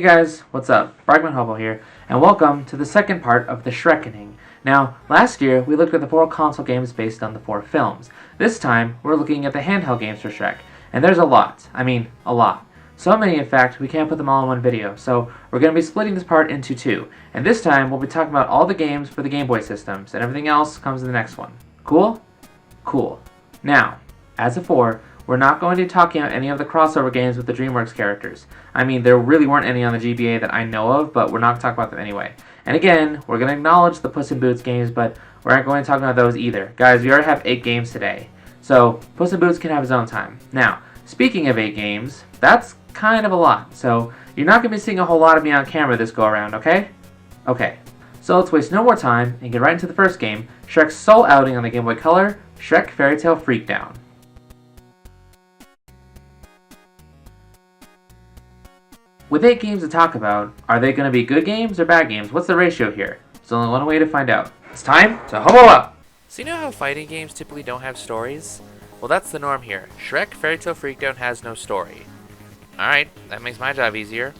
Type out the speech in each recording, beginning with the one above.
Hey guys, what's up? Bragman Hubble here, and welcome to the second part of the Shrekoning. Now, last year we looked at the 4 console games based on the 4 films. This time, we're looking at the handheld games for Shrek, and there's a lot. I mean, a lot. So many, in fact, we can't put them all in one video, so we're going to be splitting this part into 2. And this time, we'll be talking about all the games for the Game Boy systems, and everything else comes in the next one. Cool? Cool. Now, as before, we're not going to be talking about any of the crossover games with the DreamWorks characters. I mean, there really weren't any on the GBA that I know of, but we're not going to talk about them anyway. And again, we're going to acknowledge the Puss in Boots games, but we're not going to talk about those either. Guys, we already have 8 games today, so Puss in Boots can have his own time. Now, speaking of 8 games, that's kind of a lot, so you're not going to be seeing a whole lot of me on camera this go around, okay? Okay, so let's waste no more time and get right into the first game, Shrek's sole outing on the Game Boy Color, Shrek Fairy Tale Freakdown. With 8 games to talk about, are they going to be good games or bad games? What's the ratio here? There's only one way to find out. It's time to hubble up! So you know how fighting games typically don't have stories? Well, that's the norm here. Shrek Fairy Tale Freakdown has no story. Alright, that makes my job easier.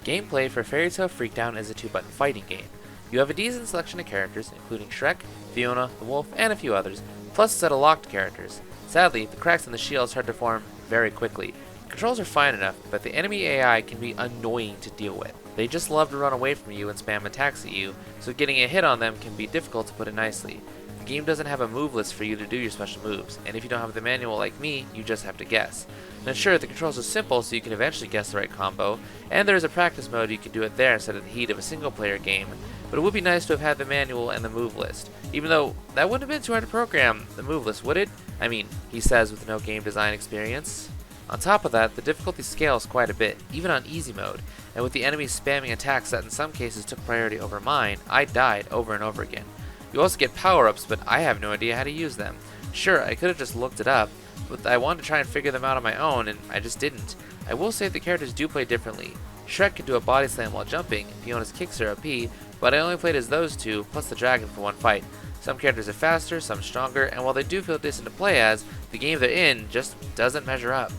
Gameplay for Fairy Tale Freakdown is a 2-button fighting game. You have a decent selection of characters, including Shrek, Fiona, the wolf, and a few others, plus a set of locked characters. Sadly, the cracks in the shield start to form very quickly. Controls are fine enough, but the enemy AI can be annoying to deal with. They just love to run away from you and spam attacks at you, so getting a hit on them can be difficult, to put it nicely. The game doesn't have a move list for you to do your special moves, and if you don't have the manual like me, you just have to guess. Now sure, the controls are simple so you can eventually guess the right combo, and there is a practice mode you can do it there instead of the heat of a single player game, but it would be nice to have had the manual and the move list. Even though, that wouldn't have been too hard to program, the move list, would it? I mean, he says with no game design experience. On top of that, the difficulty scales quite a bit, even on easy mode, and with the enemies spamming attacks that in some cases took priority over mine, I died over and over again. You also get power-ups, but I have no idea how to use them. Sure, I could have just looked it up, but I wanted to try and figure them out on my own, and I just didn't. I will say the characters do play differently. Shrek can do a body slam while jumping, and Fiona's kicks are OP, but I only played as those two, plus the dragon for one fight. Some characters are faster, some stronger, and while they do feel decent to play as, the game they're in just doesn't measure up.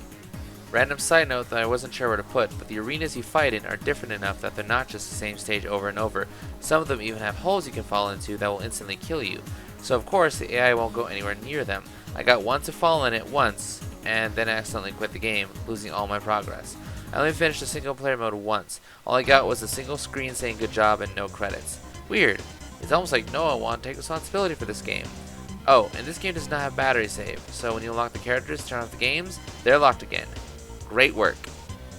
Random side note that I wasn't sure where to put, but the arenas you fight in are different enough that they're not just the same stage over and over. Some of them even have holes you can fall into that will instantly kill you. So of course the AI won't go anywhere near them. I got one to fall in it once, and then accidentally quit the game, losing all my progress. I only finished the single player mode once. All I got was a single screen saying good job and no credits. Weird. It's almost like no one wanted to take responsibility for this game. Oh, and this game does not have battery save, so when you unlock the characters, turn off the games, they're locked again. Great work.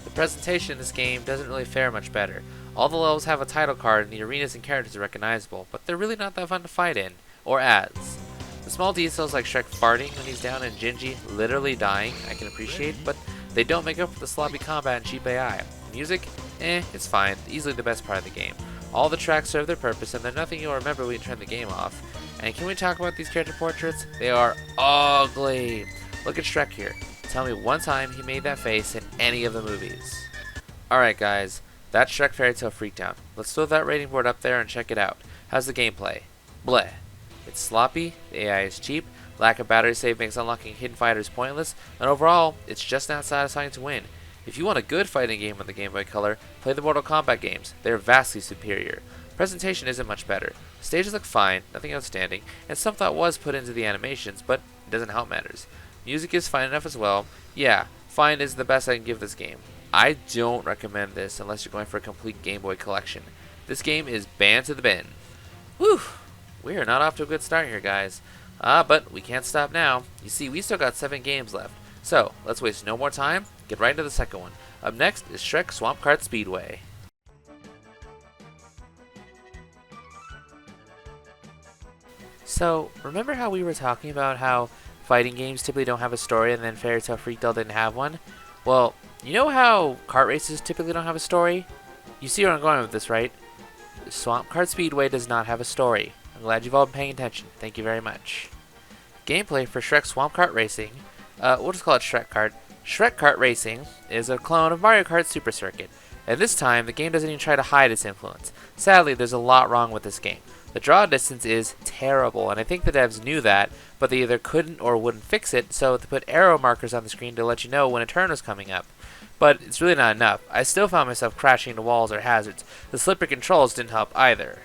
The presentation in this game doesn't really fare much better. All the levels have a title card and the arenas and characters are recognizable, but they're really not that fun to fight in, or as. The small details like Shrek farting when he's down and Gingy literally dying I can appreciate, but they don't make up for the sloppy combat and cheap AI. Music? It's fine, easily the best part of the game. All the tracks serve their purpose and they're nothing you'll remember when you turn the game off. And can we talk about these character portraits? They are ugly. Look at Shrek here. Tell me one time he made that face in any of the movies. Alright guys, that's Shrek Fairy Tale Freakdown. Let's throw that rating board up there and check it out. How's the gameplay? Bleh. It's sloppy, the AI is cheap, lack of battery save makes unlocking hidden fighters pointless, and overall, it's just not satisfying to win. If you want a good fighting game on the Game Boy Color, play the Mortal Kombat games. They're vastly superior. Presentation isn't much better. Stages look fine, nothing outstanding, and some thought was put into the animations, but it doesn't help matters. Music is fine enough as well. Yeah, fine is the best I can give this game. I don't recommend this unless you're going for a complete Game Boy collection. This game is banned to the bin. Whew, we are not off to a good start here, guys. But we can't stop now. You see, we still got 7 games left. So, let's waste no more time, get right into the second one. Up next is Shrek Swamp Kart Speedway. So, remember how we were talking about how fighting games typically don't have a story and then Fairy Tale Freakdown didn't have one? Well, you know how kart races typically don't have a story? You see where I'm going with this, right? Swamp Kart Speedway does not have a story. I'm glad you've all been paying attention. Thank you very much. Gameplay for Shrek Swamp Kart Racing, we'll just call it Shrek Kart. Shrek Kart Racing is a clone of Mario Kart Super Circuit, and this time the game doesn't even try to hide its influence. Sadly, there's a lot wrong with this game. The draw distance is terrible, and I think the devs knew that, but they either couldn't or wouldn't fix it, so they put arrow markers on the screen to let you know when a turn was coming up. but it's really not enough. I still found myself crashing into walls or hazards. The slippery controls didn't help either.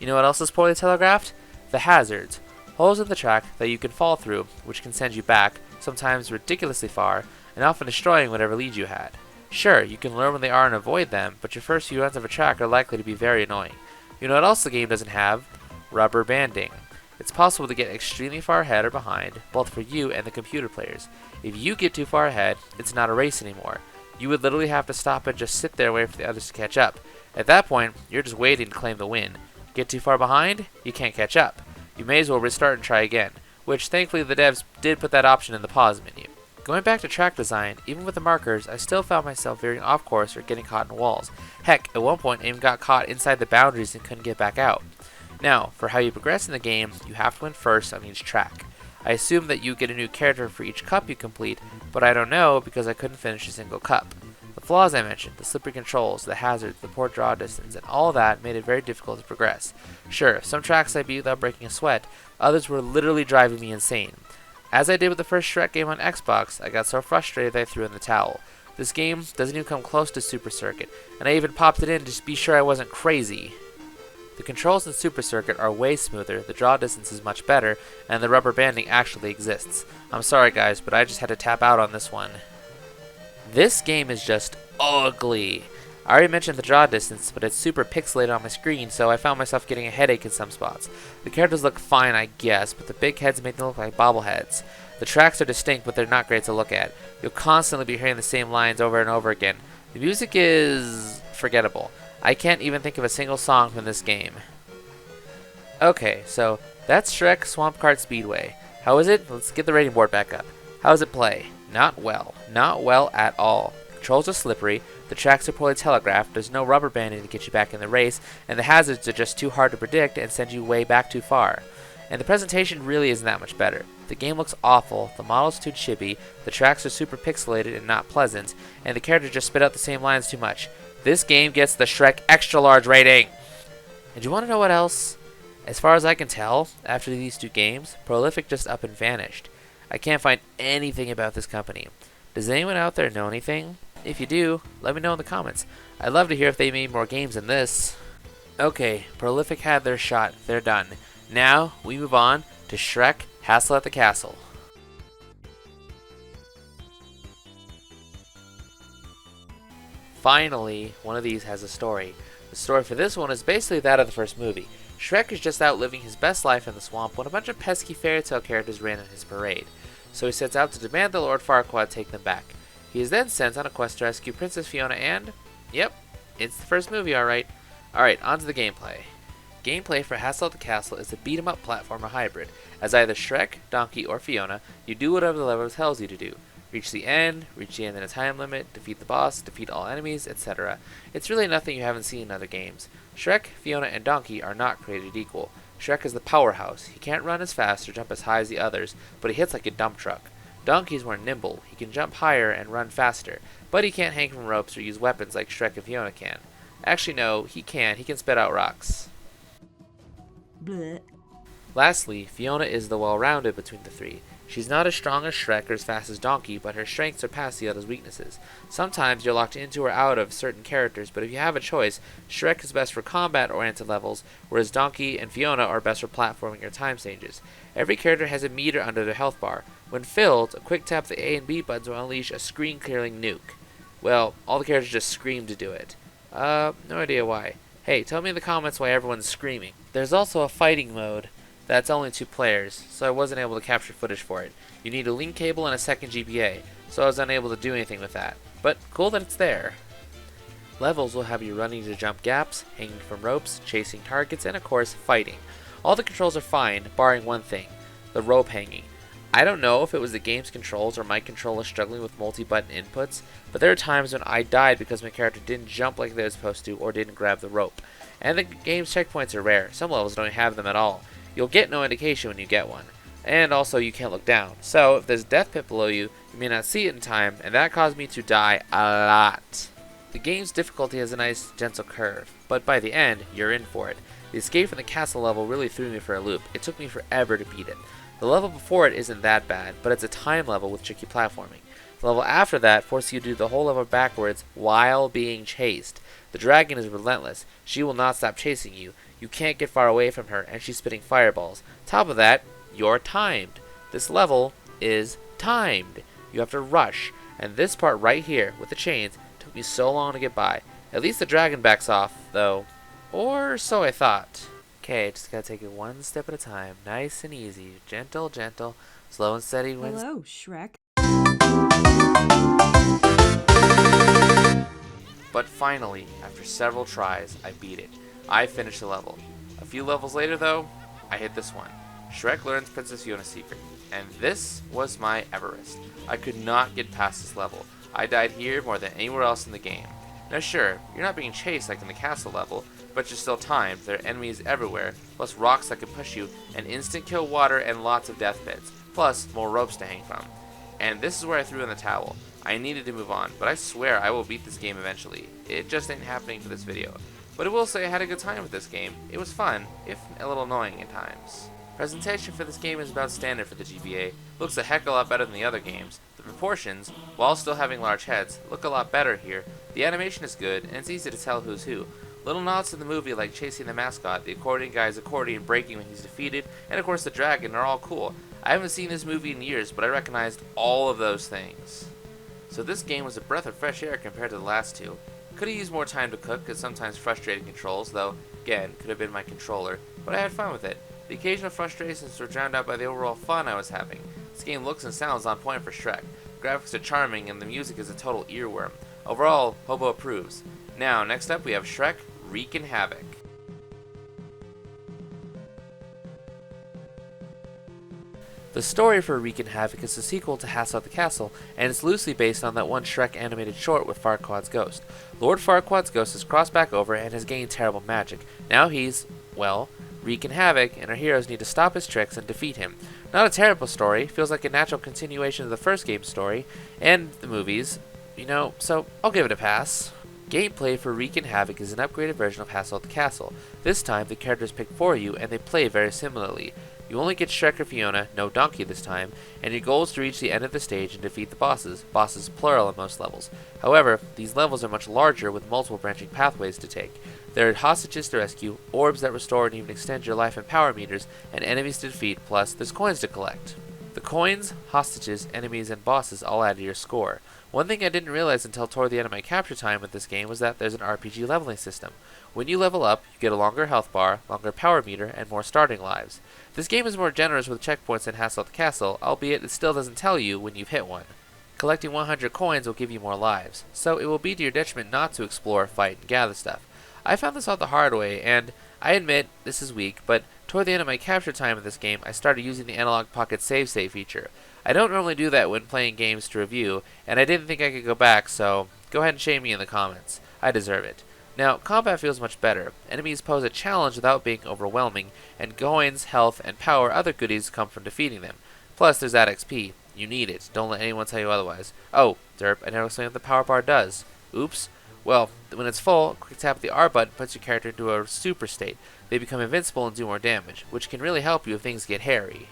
You know what else is poorly telegraphed? The hazards. Holes in the track that you can fall through, which can send you back, sometimes ridiculously far, and often destroying whatever lead you had. Sure, you can learn when they are and avoid them, but your first few runs of a track are likely to be very annoying. You know what else the game doesn't have? Rubber banding. It's possible to get extremely far ahead or behind, both for you and the computer players. If you get too far ahead, it's not a race anymore. You would literally have to stop and just sit there waiting for the others to catch up. At that point, you're just waiting to claim the win. Get too far behind, you can't catch up. You may as well restart and try again, which thankfully the devs did put that option in the pause menu. Going back to track design, even with the markers, I still found myself veering off course or getting caught in walls. Heck, at one point I even got caught inside the boundaries and couldn't get back out. Now, for how you progress in the game, you have to win first on each track. I assume that you get a new character for each cup you complete, but I don't know because I couldn't finish a single cup. The flaws I mentioned, the slippery controls, the hazards, the poor draw distance, and all that made it very difficult to progress. Sure, some tracks I beat without breaking a sweat, others were literally driving me insane. As I did with the first Shrek game on Xbox, I got so frustrated that I threw in the towel. This game doesn't even come close to Super Circuit, and I even popped it in to be sure I wasn't crazy. The controls in Super Circuit are way smoother, the draw distance is much better, and the rubber banding actually exists. I'm sorry guys, but I just had to tap out on this one. This game is just ugly. I already mentioned the draw distance, but it's super pixelated on my screen, so I found myself getting a headache in some spots. The characters look fine, I guess, but the big heads make them look like bobbleheads. The tracks are distinct, but they're not great to look at. You'll constantly be hearing the same lines over and over again. The music is forgettable. I can't even think of a single song from this game. Okay, so that's Shrek Swamp Kart Speedway. How is it? Let's get the rating board back up. How does it play? Not well. Not well at all. Controls are slippery, the tracks are poorly telegraphed, there's no rubber banding to get you back in the race, and the hazards are just too hard to predict and send you way back too far. And the presentation really isn't that much better. The game looks awful, the model's too chibi, the tracks are super pixelated and not pleasant, and the characters just spit out the same lines too much. This game gets the Shrek extra large rating! And you want to know what else? As far as I can tell, after these two games, Prolific just up and vanished. I can't find anything about this company. Does anyone out there know anything? If you do, let me know in the comments. I'd love to hear if they made more games than this. Okay, Prolific had their shot. They're done. Now, we move on to Shrek Hassle at the Castle. Finally, one of these has a story. The story for this one is basically that of the first movie. Shrek is just out living his best life in the swamp when a bunch of pesky fairy tale characters ran in his parade. So he sets out to demand that Lord Farquaad take them back. He is then sent on a quest to rescue Princess Fiona and... Yep, it's the first movie, alright. Alright, on to the gameplay. Gameplay for Hassle at the Castle is a beat-em-up platformer hybrid. As either Shrek, Donkey, or Fiona, you do whatever the level tells you to do. Reach the end in a time limit, defeat the boss, defeat all enemies, etc. It's really nothing you haven't seen in other games. Shrek, Fiona, and Donkey are not created equal. Shrek is the powerhouse. He can't run as fast or jump as high as the others, but he hits like a dump truck. Donkey is more nimble. He can jump higher and run faster, but he can't hang from ropes or use weapons like Shrek and Fiona can. Actually, no, he can. He can spit out rocks. Blech. Lastly, Fiona is the well-rounded between the three. She's not as strong as Shrek or as fast as Donkey, but her strengths surpass the others' weaknesses. Sometimes you're locked into or out of certain characters, but if you have a choice, Shrek is best for combat-oriented levels, whereas Donkey and Fiona are best for platforming or time stages. Every character has a meter under their health bar. When filled, a quick tap of the A and B buttons will unleash a screen-clearing nuke. Well, all the characters just scream to do it. No idea why. Hey, tell me in the comments why everyone's screaming. There's also a fighting mode. That's only 2 players, so I wasn't able to capture footage for it. You need a link cable and a second GPA, so I was unable to do anything with that. But cool that it's there. Levels will have you running to jump gaps, hanging from ropes, chasing targets, and of course, fighting. All the controls are fine, barring one thing, the rope hanging. I don't know if it was the game's controls or my controller struggling with multi-button inputs, but there are times when I died because my character didn't jump like they were supposed to or didn't grab the rope. And the game's checkpoints are rare. Some levels don't have them at all. You'll get no indication when you get one. And also, you can't look down. So, if there's a death pit below you, you may not see it in time, and that caused me to die a lot. The game's difficulty has a nice, gentle curve, but by the end, you're in for it. The escape from the castle level really threw me for a loop. It took me forever to beat it. The level before it isn't that bad, but it's a time level with tricky platforming. The level after that forces you to do the whole level backwards while being chased. The dragon is relentless. She will not stop chasing you. You can't get far away from her, and she's spitting fireballs. Top of that, you're timed. This level is timed. You have to rush. And this part right here, with the chains, took me so long to get by. At least the dragon backs off, though. Or so I thought. Okay, just gotta take it one step at a time. Nice and easy. Gentle, gentle. Slow and steady wins. Hello, Shrek. But finally, after several tries, I beat it. I finished the level. A few levels later, though, I hit this one. Shrek learns Princess Fiona's secret. And this was my Everest. I could not get past this level. I died here more than anywhere else in the game. Now sure, you're not being chased like in the castle level, but you're still timed. There are enemies everywhere, plus rocks that can push you, and instant kill water and lots of death pits, plus more ropes to hang from. And this is where I threw in the towel. I needed to move on, but I swear I will beat this game eventually. It just ain't happening for this video. But I will say I had a good time with this game. It was fun, if a little annoying at times. Presentation for this game is about standard for the GBA. Looks a heck of a lot better than the other games. The proportions, while still having large heads, look a lot better here. The animation is good, and it's easy to tell who's who. Little nods to the movie like chasing the mascot, the accordion guy's accordion breaking when he's defeated, and of course the dragon are all cool. I haven't seen this movie in years, but I recognized all of those things. So this game was a breath of fresh air compared to the last two. Could have used more time to cook, and sometimes frustrating controls, though, again, could have been my controller, but I had fun with it. The occasional frustrations were drowned out by the overall fun I was having. This game looks and sounds on point for Shrek. Graphics are charming, and the music is a total earworm. Overall, Hobo approves. Now, next up we have Shrek wreaking havoc. The story for Wreaking Havoc is a sequel to Hassle at the Castle, and it's loosely based on that one Shrek animated short with Farquaad's ghost. Lord Farquaad's ghost has crossed back over and has gained terrible magic. Now he's, well, wreaking havoc, and our heroes need to stop his tricks and defeat him. Not a terrible story, feels like a natural continuation of the first game's story, and the movies, so I'll give it a pass. Gameplay for Wreaking Havoc is an upgraded version of Hassle at the Castle. This time, the characters pick for you, and they play very similarly. You only get Shrek or Fiona, no donkey this time, and your goal is to reach the end of the stage and defeat the bosses plural in most levels. However, these levels are much larger with multiple branching pathways to take. There are hostages to rescue, orbs that restore and even extend your life and power meters, and enemies to defeat, plus there's coins to collect. The coins, hostages, enemies, and bosses all add to your score. One thing I didn't realize until toward the end of my capture time with this game was that there's an RPG leveling system. When you level up, you get a longer health bar, longer power meter, and more starting lives. This game is more generous with checkpoints than Hassle at the Castle, albeit it still doesn't tell you when you've hit one. Collecting 100 coins will give you more lives, so it will be to your detriment not to explore, fight, and gather stuff. I found this out the hard way, and I admit this is weak, but toward the end of my capture time in this game, I started using the Analog Pocket save feature. I don't normally do that when playing games to review, and I didn't think I could go back, so go ahead and shame me in the comments. I deserve it. Now, combat feels much better. Enemies pose a challenge without being overwhelming, and coins, health, and power other goodies come from defeating them. Plus, there's that XP. You need it. Don't let anyone tell you otherwise. Oh, derp, I never explained what the power bar does. Oops. Well, when it's full, a quick tap of the R button puts your character into a super state. They become invincible and do more damage, which can really help you if things get hairy.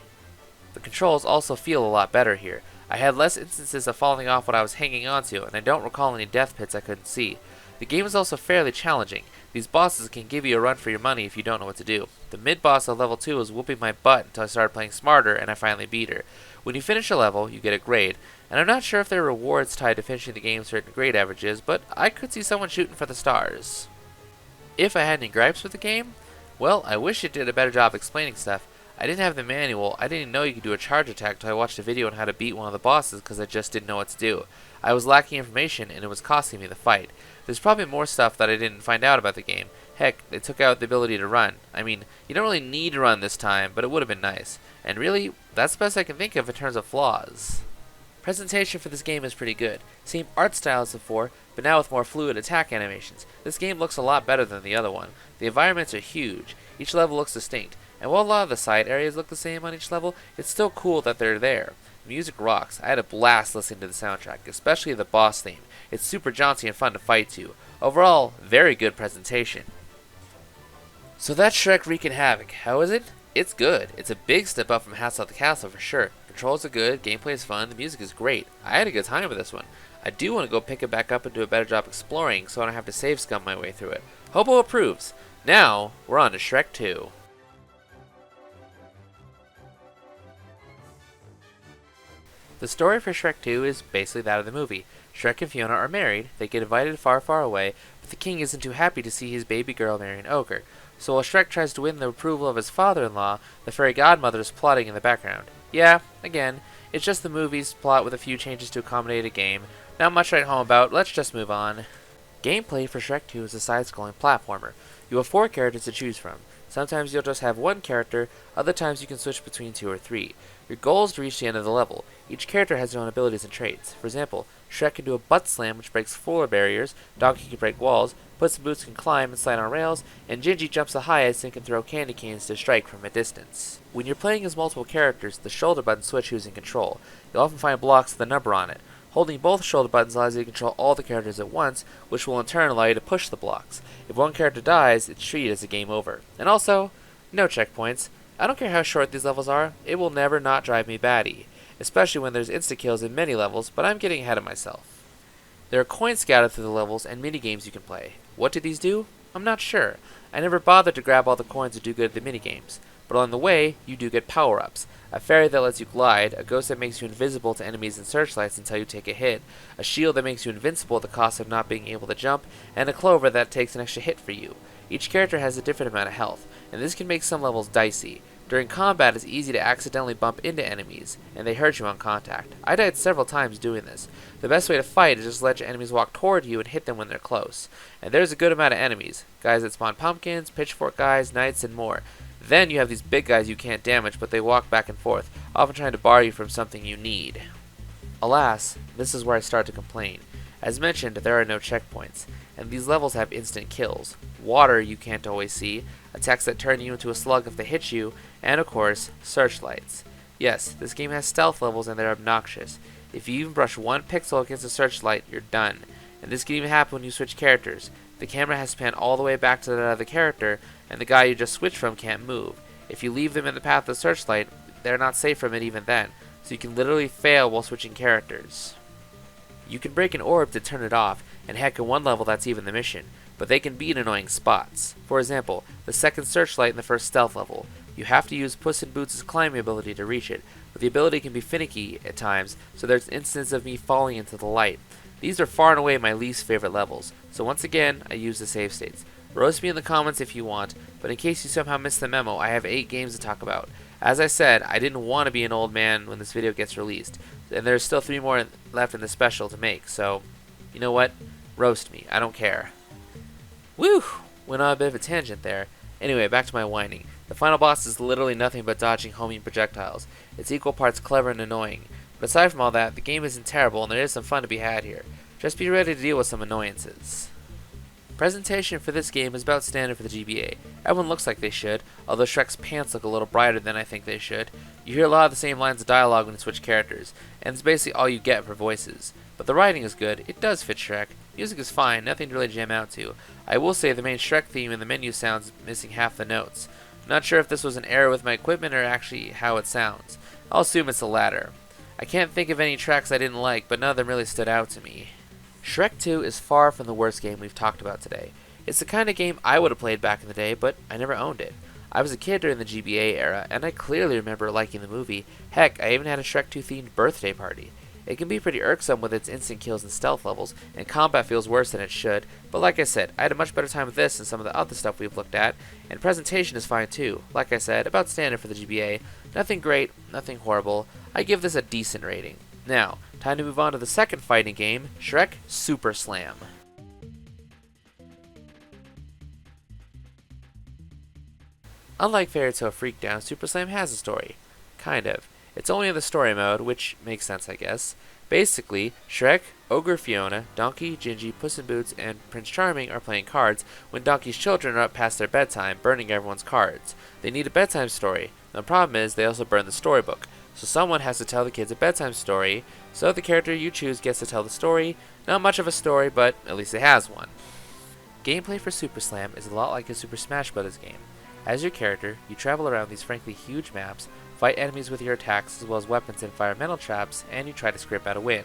The controls also feel a lot better here. I had less instances of falling off what I was hanging onto, and I don't recall any death pits I couldn't see. The game is also fairly challenging. These bosses can give you a run for your money if you don't know what to do. The mid-boss of level 2 was whooping my butt until I started playing smarter and I finally beat her. When you finish a level, you get a grade, and I'm not sure if there are rewards tied to finishing the game certain grade averages, but I could see someone shooting for the stars. If I had any gripes with the game, well, I wish it did a better job explaining stuff. I didn't have the manual. I didn't know you could do a charge attack until I watched a video on how to beat one of the bosses because I just didn't know what to do. I was lacking information and it was costing me the fight. There's probably more stuff that I didn't find out about the game. Heck, they took out the ability to run. I mean, you don't really need to run this time, but it would have been nice. And really, that's the best I can think of in terms of flaws. Presentation for this game is pretty good. Same art style as before, but now with more fluid attack animations. This game looks a lot better than the other one. The environments are huge. Each level looks distinct. And while a lot of the side areas look the same on each level, it's still cool that they're there. The music rocks. I had a blast listening to the soundtrack, especially the boss theme. It's super jaunty and fun to fight to. Overall, very good presentation. So that's Shrek wreaking havoc. How is it? It's good. It's a big step up from Hassle at the Castle for sure. Controls are good, gameplay is fun, the music is great. I had a good time with this one. I do want to go pick it back up and do a better job exploring so I don't have to save scum my way through it. Hobo approves. Now, we're on to Shrek 2. The story for Shrek 2 is basically that of the movie. Shrek and Fiona are married, they get invited far, far away, but the king isn't too happy to see his baby girl marry an ogre. So while Shrek tries to win the approval of his father-in-law, the fairy godmother is plotting in the background. Yeah, again, it's just the movie's plot with a few changes to accommodate a game. Not much to write home about, let's just move on. Gameplay for Shrek 2 is a side-scrolling platformer. You have 4 characters to choose from. Sometimes you'll just have one character, other times you can switch between 2 or 3. Your goal is to reach the end of the level. Each character has their own abilities and traits. For example, Shrek can do a butt slam which breaks floor barriers, Donkey can break walls, Puss in Boots can climb and slide on rails, and Gingy jumps the highest and can throw candy canes to strike from a distance. When you're playing as multiple characters, the shoulder button switch who's in control. You'll often find blocks with a number on it. Holding both shoulder buttons allows you to control all the characters at once, which will in turn allow you to push the blocks. If one character dies, it's treated as a game over. And also, no checkpoints. I don't care how short these levels are, it will never not drive me batty. Especially when there's insta-kills in many levels, but I'm getting ahead of myself. There are coins scattered through the levels and mini-games you can play. What do these do? I'm not sure. I never bothered to grab all the coins that do good at the mini-games. But along the way, you do get power-ups. A fairy that lets you glide, a ghost that makes you invisible to enemies and searchlights until you take a hit, a shield that makes you invincible at the cost of not being able to jump, and a clover that takes an extra hit for you. Each character has a different amount of health, and this can make some levels dicey. During combat, it's easy to accidentally bump into enemies, and they hurt you on contact. I died several times doing this. The best way to fight is just let your enemies walk toward you and hit them when they're close. And there's a good amount of enemies. Guys that spawn pumpkins, pitchfork guys, knights, and more. Then you have these big guys you can't damage, but they walk back and forth, often trying to bar you from something you need. Alas, this is where I start to complain. As mentioned, there are no checkpoints, and these levels have instant kills. Water you can't always see, attacks that turn you into a slug if they hit you, and of course, searchlights. Yes, this game has stealth levels and they're obnoxious. If you even brush one pixel against a searchlight, you're done. And this can even happen when you switch characters. The camera has to pan all the way back to that other character, and the guy you just switched from can't move. If you leave them in the path of the searchlight, they're not safe from it even then, so you can literally fail while switching characters. You can break an orb to turn it off, and heck, in one level that's even the mission, but they can be in annoying spots. For example, the second searchlight in the first stealth level. You have to use Puss in Boots' climbing ability to reach it, but the ability can be finicky at times, so there's instances of me falling into the light. These are far and away my least favorite levels, so once again, I use the save states. Roast me in the comments if you want, but in case you somehow missed the memo, I have 8 games to talk about. As I said, I didn't want to be an old man when this video gets released, and there's still 3 more left in the special to make, so, you know what? Roast me, I don't care. Woo! Went on a bit of a tangent there. Anyway, back to my whining. The final boss is literally nothing but dodging homing projectiles. It's equal parts clever and annoying. But aside from all that, the game isn't terrible and there is some fun to be had here. Just be ready to deal with some annoyances. Presentation for this game is about standard for the GBA. Everyone looks like they should, although Shrek's pants look a little brighter than I think they should. You hear a lot of the same lines of dialogue when you switch characters, and it's basically all you get for voices. But the writing is good, it does fit Shrek. Music is fine, nothing to really jam out to. I will say the main Shrek theme in the menu sounds missing half the notes. Not sure if this was an error with my equipment or actually how it sounds. I'll assume it's the latter. I can't think of any tracks I didn't like, but none of them really stood out to me. Shrek 2 is far from the worst game we've talked about today. It's the kind of game I would have played back in the day, but I never owned it. I was a kid during the GBA era, and I clearly remember liking the movie. Heck, I even had a Shrek 2 themed birthday party. It can be pretty irksome with its instant kills and stealth levels, and combat feels worse than it should, but like I said, I had a much better time with this than some of the other stuff we've looked at, and presentation is fine too. Like I said, about standard for the GBA. Nothing great, nothing horrible. I give this a decent rating. Now, time to move on to the second fighting game, Shrek Super Slam. Unlike Fairy Tale Freakdown, Super Slam has a story. Kind of. It's only in the story mode, which makes sense, I guess. Basically, Shrek, Ogre Fiona, Donkey, Gingy, Puss in Boots, and Prince Charming are playing cards when Donkey's children are up past their bedtime, burning everyone's cards. They need a bedtime story. The problem is they also burn the storybook. So someone has to tell the kids a bedtime story, so the character you choose gets to tell the story. Not much of a story, but at least it has one. Gameplay for Super Slam is a lot like a Super Smash Bros. Game. As your character, you travel around these frankly huge maps, fight enemies with your attacks as well as weapons and environmental traps, and you try to scrape out a win.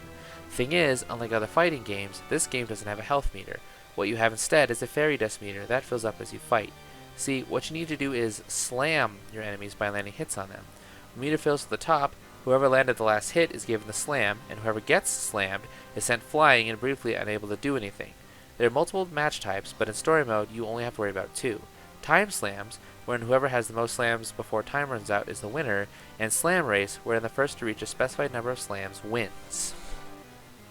Thing is, unlike other fighting games, this game doesn't have a health meter. What you have instead is a fairy dust meter that fills up as you fight. See, what you need to do is slam your enemies by landing hits on them. When the meter fills to the top, whoever landed the last hit is given the slam, and whoever gets slammed is sent flying and briefly unable to do anything. There are multiple match types, but in story mode you only have to worry about two. Time slams, wherein whoever has the most slams before time runs out is the winner, and slam race, wherein the first to reach a specified number of slams wins.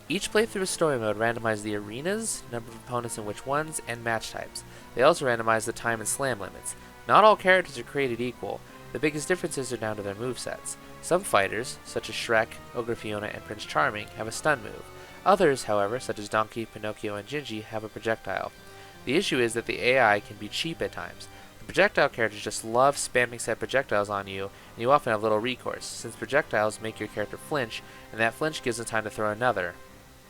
Each playthrough of story mode randomizes the arenas, number of opponents in which ones, and match types. They also randomize the time and slam limits. Not all characters are created equal. The biggest differences are down to their movesets. Some fighters, such as Shrek, Ogre Fiona, and Prince Charming, have a stun move. Others, however, such as Donkey, Pinocchio, and Gingy, have a projectile. The issue is that the AI can be cheap at times. The projectile characters just love spamming said projectiles on you, and you often have little recourse, since projectiles make your character flinch, and that flinch gives them time to throw another,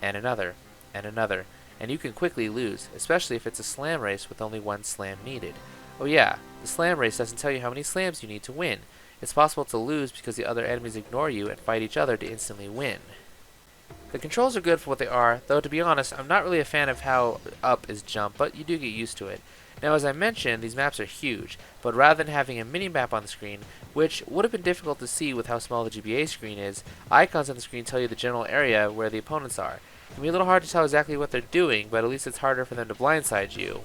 and another, and another, and you can quickly lose, especially if it's a slam race with only one slam needed. Oh yeah, the slam race doesn't tell you how many slams you need to win. It's possible to lose because the other enemies ignore you and fight each other to instantly win. The controls are good for what they are, though to be honest, I'm not really a fan of how up is jump, but you do get used to it. Now as I mentioned, these maps are huge, but rather than having a mini-map on the screen, which would have been difficult to see with how small the GBA screen is, icons on the screen tell you the general area where the opponents are. It can be a little hard to tell exactly what they're doing, but at least it's harder for them to blindside you.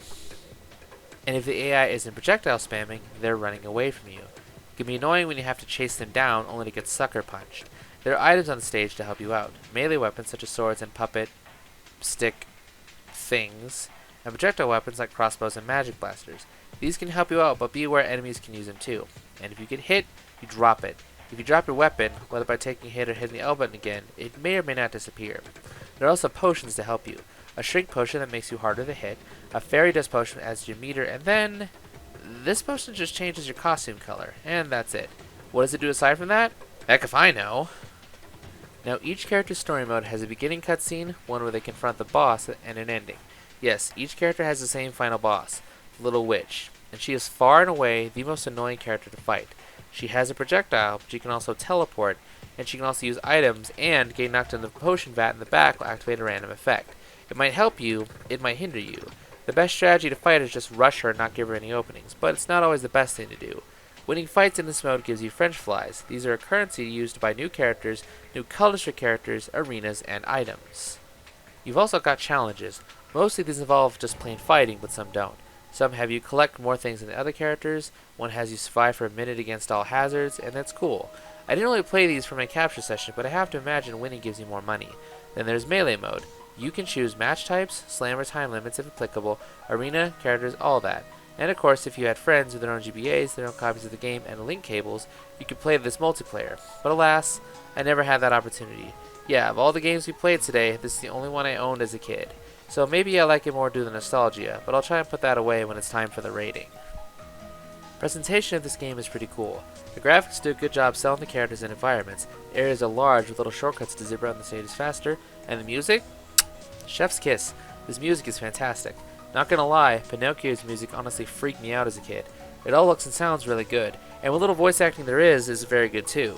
And if the AI isn't projectile spamming, they're running away from you. It can be annoying when you have to chase them down only to get sucker punched. There are items on the stage to help you out. Melee weapons such as swords and puppet, stick, things, and projectile weapons like crossbows and magic blasters. These can help you out, but be aware enemies can use them too. And if you get hit, you drop it. If you drop your weapon, whether by taking a hit or hitting the L button again, it may or may not disappear. There are also potions to help you. A shrink potion that makes you harder to hit, a fairy dust potion that adds to your meter, and then this potion just changes your costume color, and that's it. What does it do aside from that? Heck if I know. Now each character's story mode has a beginning cutscene, one where they confront the boss, and an ending. Yes, each character has the same final boss, the Little Witch, and she is far and away the most annoying character to fight. She has a projectile, but she can also teleport, and she can also use items, and getting knocked in the potion vat in the back will activate a random effect. It might help you, it might hinder you. The best strategy to fight is just rush her and not give her any openings, but it's not always the best thing to do. Winning fights in this mode gives you French flies. These are a currency used to buy new characters, new colors for characters, arenas, and items. You've also got challenges. Mostly these involve just plain fighting, but some don't. Some have you collect more things than the other characters, one has you survive for a minute against all hazards, and that's cool. I didn't really play these for my capture session, but I have to imagine winning gives you more money. Then there's melee mode. You can choose match types, slam or time limits if applicable, arena, characters, all that. And of course, if you had friends with their own GBAs, their own copies of the game, and link cables, you could play this multiplayer. But alas, I never had that opportunity. Yeah, of all the games we played today, this is the only one I owned as a kid. So maybe I like it more due to the nostalgia, but I'll try and put that away when it's time for the rating. Presentation of this game is pretty cool. The graphics do a good job selling the characters and environments, areas are large with little shortcuts to zip around the stages faster, and the music? Chef's kiss. This music is fantastic. Not gonna lie, Pinocchio's music honestly freaked me out as a kid. It all looks and sounds really good, and what little voice acting there is very good too.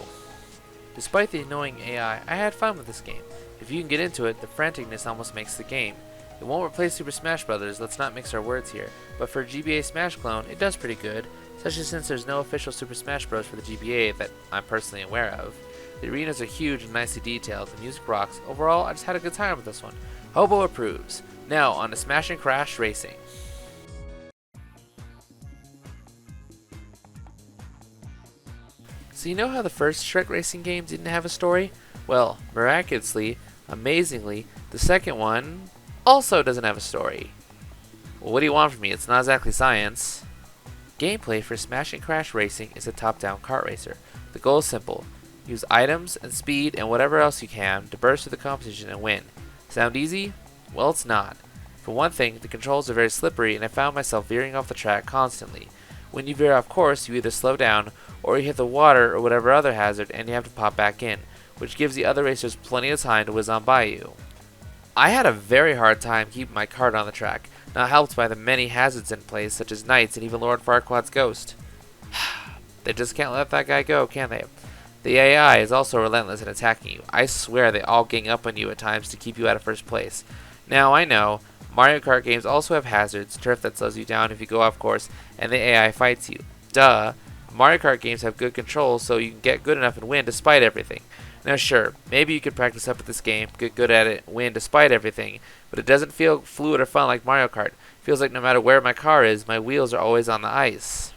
Despite the annoying AI, I had fun with this game. If you can get into it, the franticness almost makes the game. It won't replace Super Smash Bros., let's not mix our words here, but for a GBA Smash clone, it does pretty good, especially since there's no official Super Smash Bros. For the GBA that I'm personally aware of. The arenas are huge and nicely detailed, the music rocks. Overall, I just had a good time with this one. Hobo approves. Now, on to Smash and Crash Racing. So you know how the first Shrek racing game didn't have a story? Well, miraculously, amazingly, the second one also doesn't have a story. Well, what do you want from me? It's not exactly science. Gameplay for Smash and Crash Racing is a top-down kart racer. The goal is simple. Use items and speed and whatever else you can to burst through the competition and win. Sound easy? Well, it's not. For one thing, the controls are very slippery and I found myself veering off the track constantly. When you veer off course, you either slow down or you hit the water or whatever other hazard and you have to pop back in, which gives the other racers plenty of time to whiz on by you. I had a very hard time keeping my kart on the track, not helped by the many hazards in place such as knights and even Lord Farquaad's ghost. They just can't let that guy go, can they? The AI is also relentless in attacking you. I swear they all gang up on you at times to keep you out of first place. Now, I know, Mario Kart games also have hazards, turf that slows you down if you go off course, and the AI fights you. Duh. Mario Kart games have good controls, so you can get good enough and win despite everything. Now sure, maybe you could practice up at this game, get good at it, win despite everything, but it doesn't feel fluid or fun like Mario Kart. It feels like no matter where my car is, my wheels are always on the ice.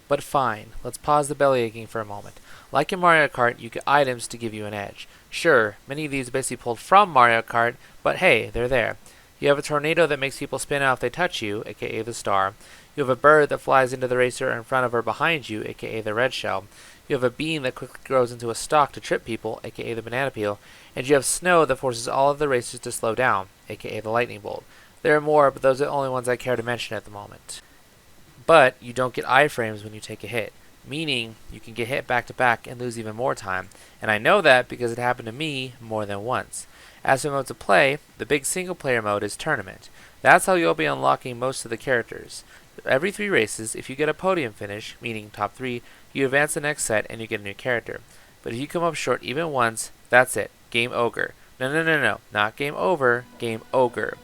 But fine, let's pause the belly aching for a moment. Like in Mario Kart, you get items to give you an edge. Sure, many of these are basically pulled from Mario Kart, but hey, they're there. You have a tornado that makes people spin out if they touch you, aka the star. You have a bird that flies into the racer in front of or behind you, aka the red shell. You have a bean that quickly grows into a stalk to trip people, aka the banana peel. And you have snow that forces all of the racers to slow down, aka the lightning bolt. There are more, but those are the only ones I care to mention at the moment. But you don't get iframes when you take a hit, meaning you can get hit back to back and lose even more time. And I know that because it happened to me more than once. As for modes of play, the big single player mode is Tournament. That's how you'll be unlocking most of the characters. Every 3 races, if you get a podium finish, meaning top 3, you advance the next set and you get a new character. But if you come up short even once, that's it. Game ogre. No. Not game over, game ogre.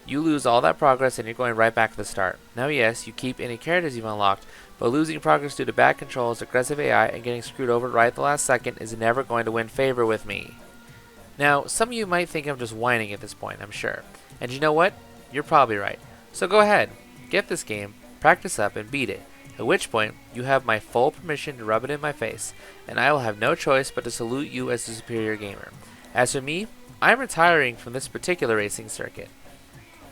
You lose all that progress and you're going right back to the start. Now yes, you keep any characters you've unlocked, but losing progress due to bad controls, aggressive AI, and getting screwed over right at the last second is never going to win favor with me. Now, some of you might think I'm just whining at this point, I'm sure. And you know what? You're probably right. So go ahead, get this game, practice up, and beat it. At which point, you have my full permission to rub it in my face, and I will have no choice but to salute you as the superior gamer. As for me, I'm retiring from this particular racing circuit.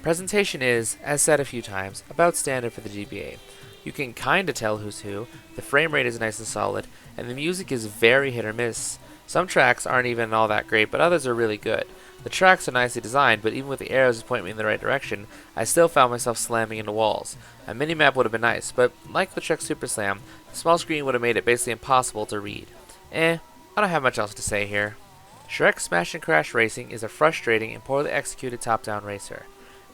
Presentation is, as said a few times, about standard for the GBA. You can kinda tell who's who, the frame rate is nice and solid, and the music is very hit or miss. Some tracks aren't even all that great, but others are really good. The tracks are nicely designed, but even with the arrows pointing me in the right direction, I still found myself slamming into walls. A minimap would have been nice, but like the Shrek Super Slam, the small screen would have made it basically impossible to read. I don't have much else to say here. Shrek Smash and Crash Racing is a frustrating and poorly executed top-down racer.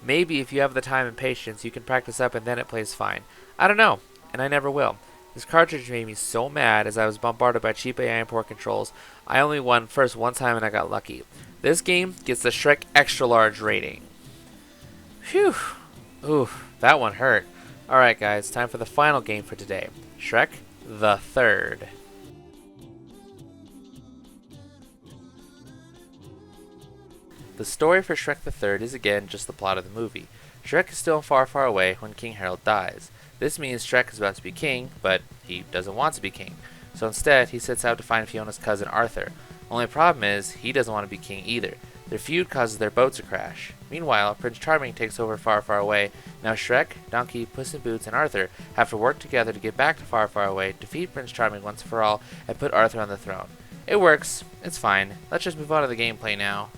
Maybe if you have the time and patience, you can practice up and then it plays fine. I don't know, and I never will. This cartridge made me so mad as I was bombarded by cheap AI and poor controls. I only won first one time and I got lucky. This game gets the Shrek Extra Large rating. Phew. Oof, that one hurt. Alright guys, time for the final game for today. Shrek the Third. The story for Shrek the Third is again just the plot of the movie. Shrek is still far, far away when King Harold dies. This means Shrek is about to be king, but he doesn't want to be king. So instead, he sets out to find Fiona's cousin Arthur. Only problem is, he doesn't want to be king either. Their feud causes their boat to crash. Meanwhile, Prince Charming takes over Far, Far Away. Now Shrek, Donkey, Puss in Boots, and Arthur have to work together to get back to Far, Far Away, defeat Prince Charming once and for all, and put Arthur on the throne. It works. It's fine. Let's just move on to the gameplay now.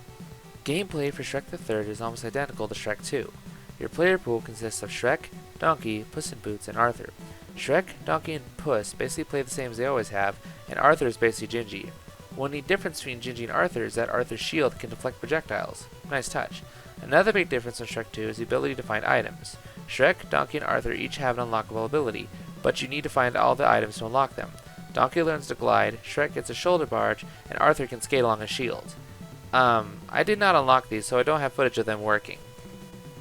Gameplay for Shrek the Third is almost identical to Shrek 2. Your player pool consists of Shrek, Donkey, Puss in Boots, and Arthur. Shrek, Donkey, and Puss basically play the same as they always have, and Arthur is basically Gingy. One neat difference between Gingy and Arthur is that Arthur's shield can deflect projectiles. Nice touch. Another big difference in Shrek 2 is the ability to find items. Shrek, Donkey, and Arthur each have an unlockable ability, but you need to find all the items to unlock them. Donkey learns to glide, Shrek gets a shoulder barge, and Arthur can skate along a shield. I did not unlock these, so I don't have footage of them working.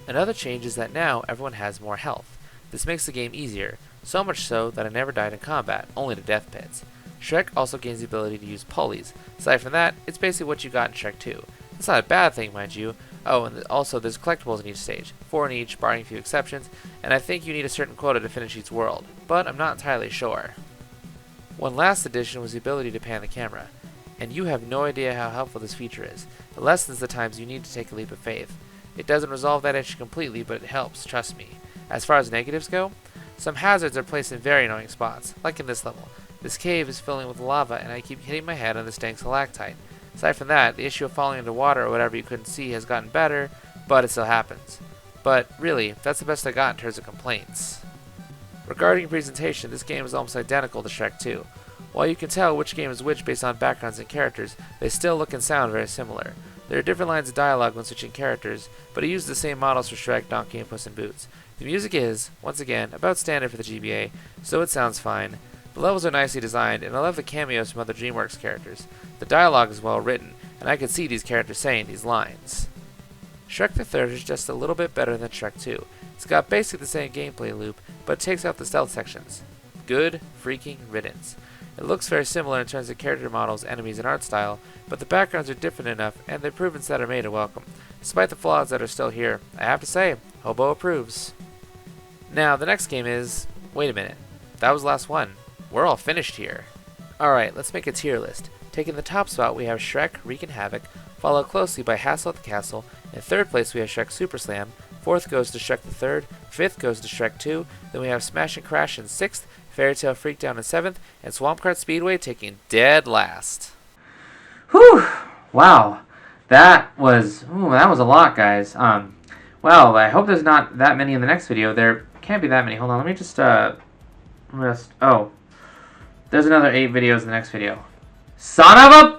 Another change is that now everyone has more health. This makes the game easier, so much so that I never died in combat, only to death pits. Shrek also gains the ability to use pulleys. Aside from that, it's basically what you got in Shrek 2. It's not a bad thing, mind you. Oh, and also there's collectibles in each stage, 4 in each, barring a few exceptions, and I think you need a certain quota to finish each world, but I'm not entirely sure. One last addition was the ability to pan the camera, and you have no idea how helpful this feature is. It lessens the times you need to take a leap of faith. It doesn't resolve that issue completely, but it helps, trust me. As far as negatives go, some hazards are placed in very annoying spots, like in this level. This cave is filling with lava and I keep hitting my head on this dang stalactite. Aside from that, the issue of falling into water or whatever you couldn't see has gotten better, but it still happens. But really, that's the best I got in terms of complaints. Regarding presentation, this game is almost identical to Shrek 2. While you can tell which game is which based on backgrounds and characters, they still look and sound very similar. There are different lines of dialogue when switching characters, but it uses the same models for Shrek, Donkey, and Puss in Boots. The music is, once again, about standard for the GBA, so it sounds fine. The levels are nicely designed, and I love the cameos from other DreamWorks characters. The dialogue is well written, and I can see these characters saying these lines. Shrek the Third is just a little bit better than Shrek 2. It's got basically the same gameplay loop, but it takes out the stealth sections. Good freaking riddance. It looks very similar in terms of character models, enemies, and art style, but the backgrounds are different enough, and the improvements that are made are welcome. Despite the flaws that are still here, I have to say, Hobo approves. Now, the next game is... Wait a minute. That was the last one. We're all finished here. Alright, let's make a tier list. Taking the top spot, we have Shrek wreaking havoc, followed closely by Hassle at the Castle. In third place, we have Shrek Super Slam. Fourth goes to Shrek the Third. Fifth goes to Shrek 2. Then we have Smash and Crash in sixth, Fairy Tale Freakdown in seventh, and Swamp Kart Speedway taking dead last. Whew! Wow, that was a lot, guys. Well, I hope there's not that many in the next video. There can't be that many. Hold on, let me just oh, there's another 8 videos in the next video. Son of a